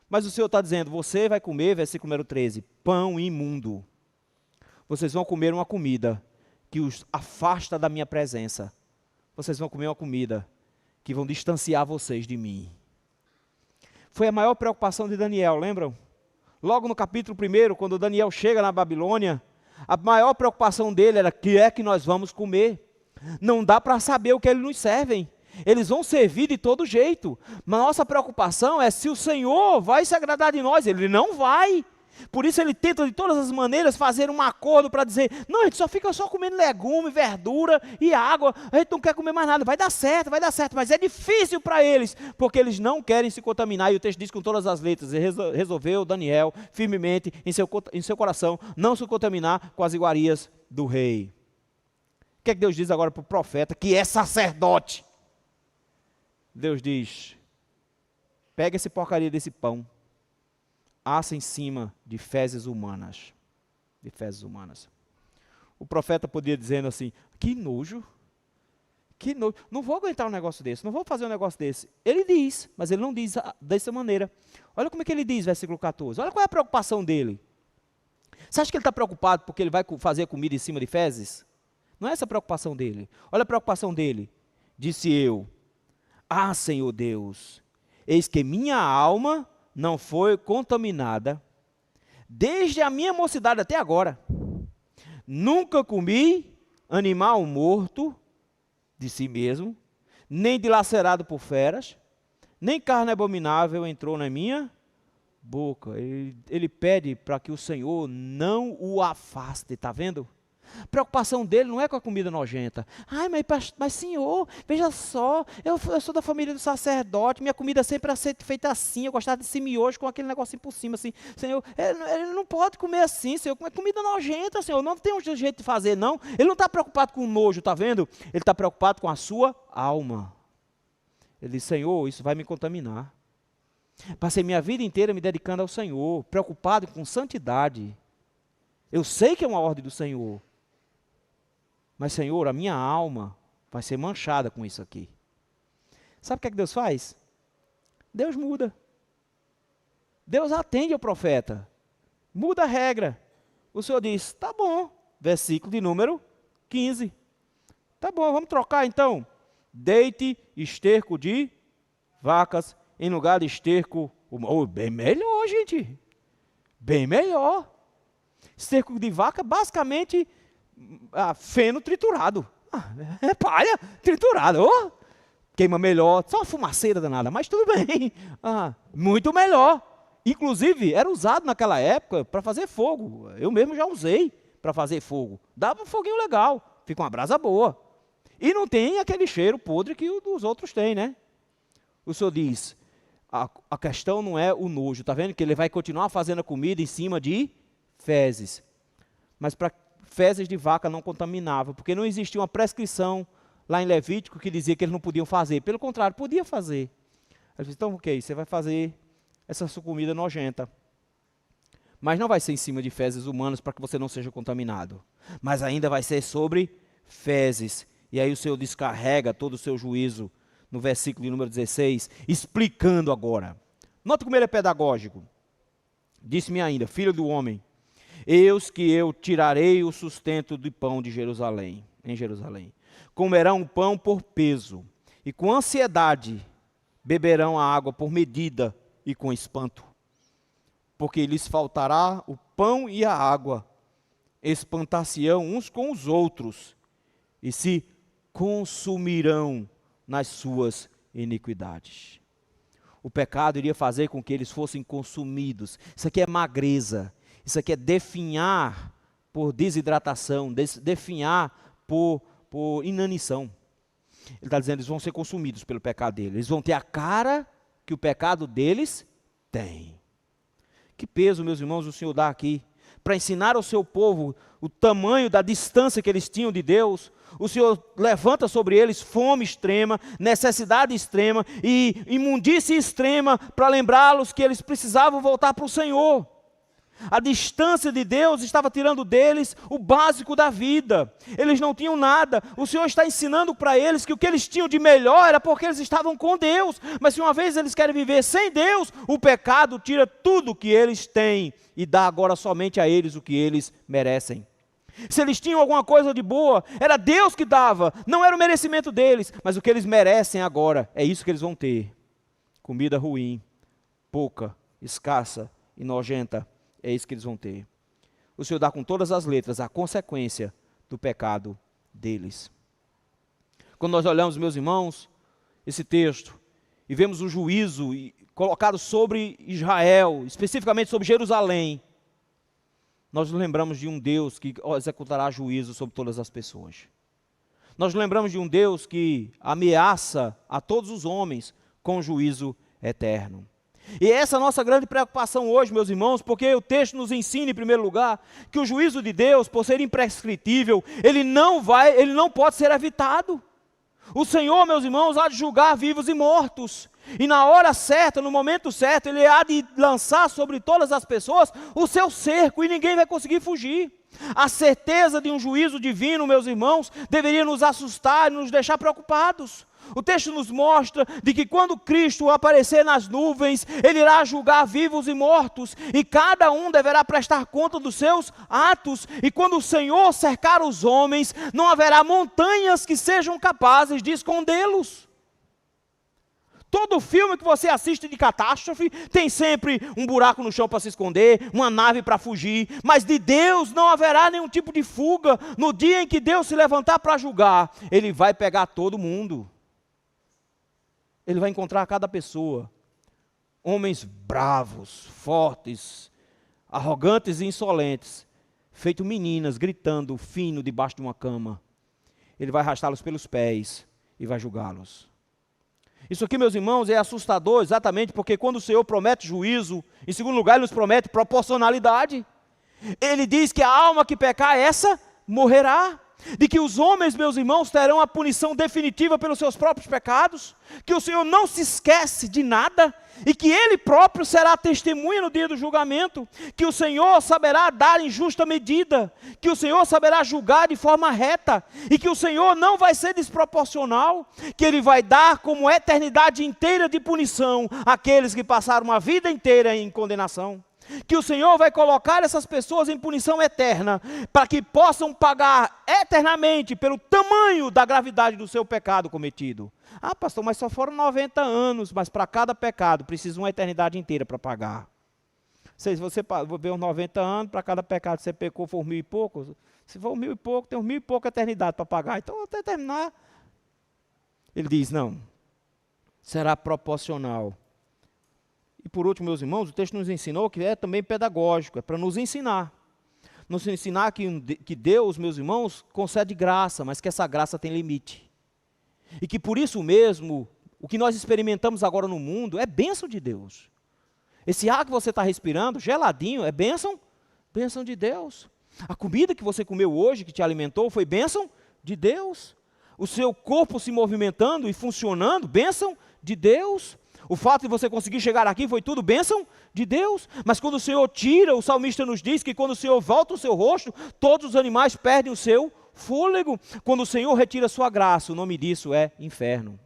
Mas o Senhor está dizendo, você vai comer, versículo número 13, pão imundo. Vocês vão comer uma comida que os afasta da minha presença. Vocês vão comer uma comida que vão distanciar vocês de mim. Foi a maior preocupação de Daniel, lembram? Logo no capítulo 1, quando Daniel chega na Babilônia, a maior preocupação dele era, que é que nós vamos comer? Não dá para saber o que eles nos servem. Eles vão servir de todo jeito. Mas nossa preocupação é se o Senhor vai se agradar de nós. Ele não vai. Por isso ele tenta de todas as maneiras fazer um acordo para dizer, não, a gente fica só comendo legume, verdura e água, a gente não quer comer mais nada, vai dar certo, mas é difícil para eles, porque eles não querem se contaminar, e o texto diz com todas as letras, resolveu Daniel firmemente em seu coração não se contaminar com as iguarias do rei. O que é que Deus diz agora para o profeta, que é sacerdote? Deus diz, pega essa porcaria desse pão, assa em cima de fezes humanas. De fezes humanas. O profeta podia dizendo assim, que nojo, não vou aguentar um negócio desse, não vou fazer um negócio desse. Ele diz, mas ele não diz dessa maneira. Olha como é que ele diz, versículo 14, olha qual é a preocupação dele. Você acha que ele está preocupado porque ele vai fazer comida em cima de fezes? Não é essa a preocupação dele. Olha a preocupação dele. Disse eu, Senhor Deus, eis que minha alma não foi contaminada desde a minha mocidade até agora. Nunca comi animal morto de si mesmo, nem dilacerado por feras, nem carne abominável entrou na minha boca. Ele pede para que o Senhor não o afaste, está vendo? A preocupação dele não é com a comida nojenta. Mas Senhor, veja só, eu sou da família do sacerdote, minha comida sempre era feita assim, eu gostava desse miojo com aquele negocinho por cima, assim. Senhor, ele não pode comer assim, Senhor, é comida nojenta, Senhor, não tem um jeito de fazer, não. Ele não está preocupado com o nojo, está vendo? Ele está preocupado com a sua alma. Ele diz, Senhor, isso vai me contaminar. Passei minha vida inteira me dedicando ao Senhor, preocupado com santidade. Eu sei que é uma ordem do Senhor. Mas, Senhor, a minha alma vai ser manchada com isso aqui. Sabe o que é que Deus faz? Deus muda. Deus atende ao profeta. Muda a regra. O Senhor diz, tá bom. Versículo de número 15. Tá bom, vamos trocar então. Deite esterco de vacas em lugar de esterco. Bem melhor, gente. Bem melhor. Esterco de vaca, basicamente... feno triturado. É palha triturada. Queima melhor. Só uma fumaceira danada, mas tudo bem. Muito melhor. Inclusive, era usado naquela época para fazer fogo. Eu mesmo já usei para fazer fogo. Dava um foguinho legal. Fica uma brasa boa. E não tem aquele cheiro podre que os outros têm, né? O Senhor diz, a questão não é o nojo. Está vendo que ele vai continuar fazendo a comida em cima de fezes. Mas para fezes de vaca não contaminavam, porque não existia uma prescrição lá em Levítico que dizia que eles não podiam fazer. Pelo contrário, podia fazer. Ele disse, então, ok, você vai fazer essa sua comida nojenta. Mas não vai ser em cima de fezes humanas para que você não seja contaminado. Mas ainda vai ser sobre fezes. E aí o Senhor descarrega todo o seu juízo no versículo de número 16, explicando agora. Nota como ele é pedagógico. Disse-me ainda, filho do homem, eis que eu tirarei o sustento de pão de Jerusalém, em Jerusalém. Comerão o pão por peso, e com ansiedade beberão a água por medida e com espanto. Porque lhes faltará o pão e a água, espantar-se-ão uns com os outros, e se consumirão nas suas iniquidades. O pecado iria fazer com que eles fossem consumidos. Isso aqui é magreza. Isso aqui é definhar por desidratação, definhar por inanição. Ele está dizendo, eles vão ser consumidos pelo pecado deles. Eles vão ter a cara que o pecado deles tem. Que peso, meus irmãos, o Senhor dá aqui para ensinar ao seu povo o tamanho da distância que eles tinham de Deus, O Senhor levanta sobre eles fome extrema, necessidade extrema e imundície extrema para lembrá-los que eles precisavam voltar para o Senhor. A distância de Deus estava tirando deles o básico da vida. Eles não tinham nada. O Senhor está ensinando para eles que o que eles tinham de melhor era porque eles estavam com Deus. Mas se uma vez eles querem viver sem Deus, o pecado tira tudo que eles têm e dá agora somente a eles o que eles merecem. Se eles tinham alguma coisa de boa, era Deus que dava, não era o merecimento deles, mas o que eles merecem agora, é isso que eles vão ter. Comida ruim, pouca, escassa e nojenta, é isso que eles vão ter. O Senhor dá com todas as letras a consequência do pecado deles. Quando nós olhamos, meus irmãos, esse texto, e vemos o juízo colocado sobre Israel, especificamente sobre Jerusalém, nós nos lembramos de um Deus que executará juízo sobre todas as pessoas. Nós nos lembramos de um Deus que ameaça a todos os homens com juízo eterno. E essa é a nossa grande preocupação hoje, meus irmãos, porque o texto nos ensina, em primeiro lugar, que o juízo de Deus, por ser imprescritível, ele não pode ser evitado. O Senhor, meus irmãos, há de julgar vivos e mortos. E na hora certa, no momento certo, Ele há de lançar sobre todas as pessoas o seu cerco e ninguém vai conseguir fugir. A certeza de um juízo divino, meus irmãos, deveria nos assustar e nos deixar preocupados. O texto nos mostra de que quando Cristo aparecer nas nuvens, Ele irá julgar vivos e mortos, e cada um deverá prestar conta dos seus atos, e quando o Senhor cercar os homens, não haverá montanhas que sejam capazes de escondê-los. Todo filme que você assiste de catástrofe tem sempre um buraco no chão para se esconder, uma nave para fugir, mas de Deus não haverá nenhum tipo de fuga. No dia em que Deus se levantar para julgar, Ele vai pegar todo mundo. Ele vai encontrar cada pessoa, homens bravos, fortes, arrogantes e insolentes, feito meninas gritando fino debaixo de uma cama. Ele vai arrastá-los pelos pés e vai julgá-los. Isso aqui, meus irmãos, é assustador exatamente porque quando o Senhor promete juízo, em segundo lugar, Ele nos promete proporcionalidade. Ele diz que a alma que pecar, essa morrerá. De que os homens, meus irmãos, terão a punição definitiva pelos seus próprios pecados, que o Senhor não se esquece de nada, e que Ele próprio será testemunha no dia do julgamento, que o Senhor saberá dar em justa medida, que o Senhor saberá julgar de forma reta, e que o Senhor não vai ser desproporcional, que Ele vai dar como eternidade inteira de punição àqueles que passaram uma vida inteira em condenação. Que o Senhor vai colocar essas pessoas em punição eterna, para que possam pagar eternamente pelo tamanho da gravidade do seu pecado cometido. Ah, pastor, mas só foram 90 anos, mas para cada pecado precisa uma eternidade inteira para pagar. Se você vê uns 90 anos, para cada pecado que você pecou for 1000 e pouco, se for 1000 e pouco, tem uns 1000 e pouco eternidade para pagar, então até terminar. Ele diz, não, será proporcional. E por último, meus irmãos, o texto nos ensinou que é também pedagógico, é para nos ensinar. Nos ensinar que Deus, meus irmãos, concede graça, mas que essa graça tem limite. E que por isso mesmo, o que nós experimentamos agora no mundo é bênção de Deus. Esse ar que você está respirando, geladinho, é bênção de Deus. A comida que você comeu hoje, que te alimentou, foi bênção de Deus. O seu corpo se movimentando e funcionando, bênção de Deus. O fato de você conseguir chegar aqui foi tudo bênção de Deus. Mas quando o Senhor tira, o salmista nos diz que quando o Senhor volta o seu rosto, todos os animais perdem o seu fôlego. Quando o Senhor retira a sua graça, o nome disso é inferno.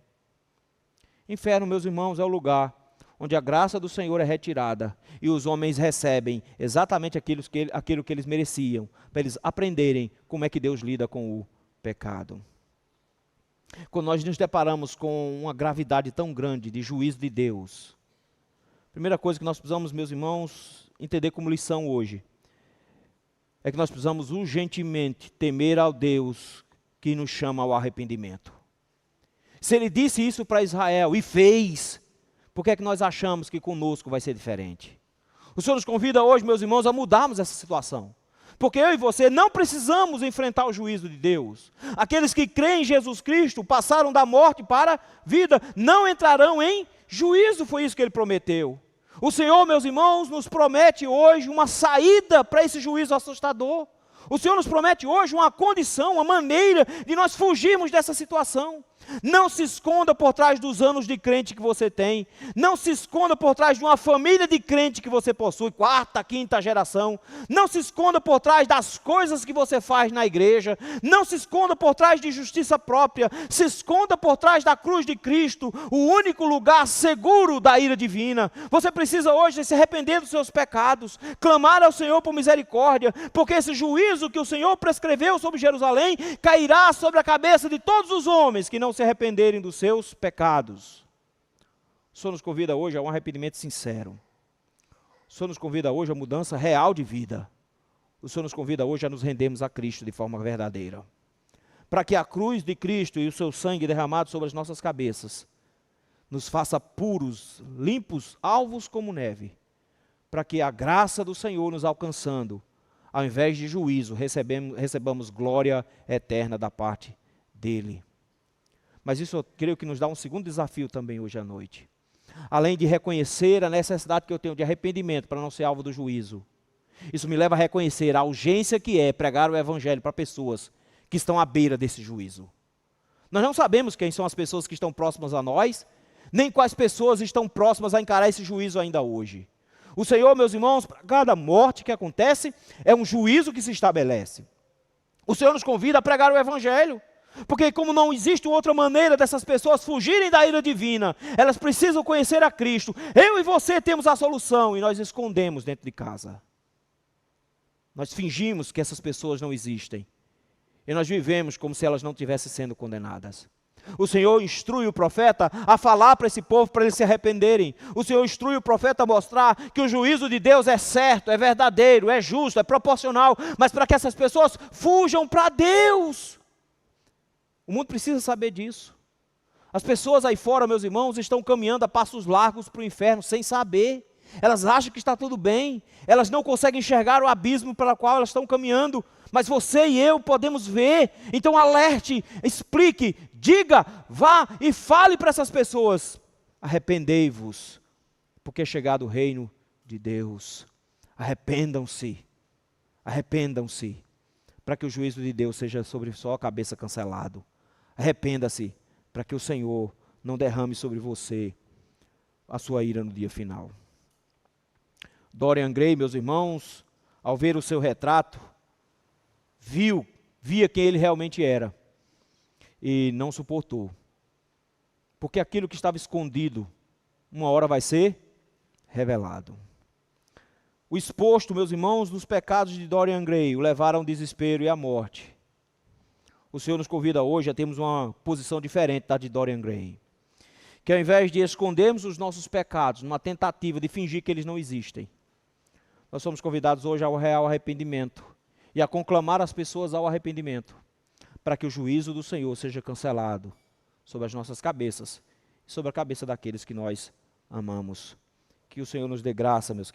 Inferno, meus irmãos, é o lugar onde a graça do Senhor é retirada e os homens recebem exatamente aquilo que eles mereciam, para eles aprenderem como é que Deus lida com o pecado. Quando nós nos deparamos com uma gravidade tão grande de juízo de Deus, a primeira coisa que nós precisamos, meus irmãos, entender como lição hoje, é que nós precisamos urgentemente temer ao Deus que nos chama ao arrependimento. Se Ele disse isso para Israel e fez, por que é que nós achamos que conosco vai ser diferente? O Senhor nos convida hoje, meus irmãos, a mudarmos essa situação. Porque eu e você não precisamos enfrentar o juízo de Deus. Aqueles que creem em Jesus Cristo, passaram da morte para a vida, não entrarão em juízo, foi isso que Ele prometeu. O Senhor, meus irmãos, nos promete hoje uma saída para esse juízo assustador. O Senhor nos promete hoje uma condição, uma maneira de nós fugirmos dessa situação. Não se esconda por trás dos anos de crente que você tem. Não se esconda por trás de uma família de crente que você possui, 4ª, 5ª geração. Não se esconda por trás das coisas que você faz na igreja. Não se esconda por trás de justiça própria. Se esconda por trás da cruz de Cristo, o único lugar seguro da ira divina. Você precisa hoje se arrepender dos seus pecados, clamar ao Senhor por misericórdia, porque esse juízo que o Senhor prescreveu sobre Jerusalém cairá sobre a cabeça de todos os homens que não se arrependerem dos seus pecados. O Senhor nos convida hoje a um arrependimento sincero. O Senhor nos convida hoje a mudança real de vida. O Senhor nos convida hoje a nos rendermos a Cristo de forma verdadeira. Para que a cruz de Cristo e o seu sangue derramado sobre as nossas cabeças nos faça puros, limpos, alvos como neve. Para que a graça do Senhor nos alcançando, ao invés de juízo, recebamos glória eterna da parte dEle. Mas isso eu creio que nos dá um segundo desafio também hoje à noite. Além de reconhecer a necessidade que eu tenho de arrependimento para não ser alvo do juízo, isso me leva a reconhecer a urgência que é pregar o Evangelho para pessoas que estão à beira desse juízo. Nós não sabemos quem são as pessoas que estão próximas a nós, nem quais pessoas estão próximas a encarar esse juízo ainda hoje. O Senhor, meus irmãos, para cada morte que acontece, é um juízo que se estabelece. O Senhor nos convida a pregar o Evangelho. Porque como não existe outra maneira dessas pessoas fugirem da ira divina, elas precisam conhecer a Cristo. Eu e você temos a solução e nós escondemos dentro de casa. Nós fingimos que essas pessoas não existem. E nós vivemos como se elas não estivessem sendo condenadas. O Senhor instrui o profeta a falar para esse povo, para eles se arrependerem. O Senhor instrui o profeta a mostrar que o juízo de Deus é certo, é verdadeiro, é justo, é proporcional, mas para que essas pessoas fujam para Deus. O mundo precisa saber disso. As pessoas aí fora, meus irmãos, estão caminhando a passos largos para o inferno sem saber. Elas acham que está tudo bem. Elas não conseguem enxergar o abismo para o qual elas estão caminhando. Mas você e eu podemos ver. Então alerte, explique, diga, vá e fale para essas pessoas. Arrependei-vos, porque é chegado o reino de Deus. Arrependam-se. Arrependam-se, para que o juízo de Deus seja sobre só a cabeça cancelado. Arrependa-se, para que o Senhor não derrame sobre você a sua ira no dia final. Dorian Gray, meus irmãos, ao ver o seu retrato, via quem ele realmente era e não suportou. Porque aquilo que estava escondido, uma hora vai ser revelado. O exposto, meus irmãos, dos pecados de Dorian Gray o levaram ao desespero e à morte. O Senhor nos convida hoje a termos uma posição diferente da de Dorian Gray. Que ao invés de escondermos os nossos pecados, numa tentativa de fingir que eles não existem, nós somos convidados hoje ao real arrependimento e a conclamar as pessoas ao arrependimento, para que o juízo do Senhor seja cancelado sobre as nossas cabeças e sobre a cabeça daqueles que nós amamos. Que o Senhor nos dê graça, meus queridos.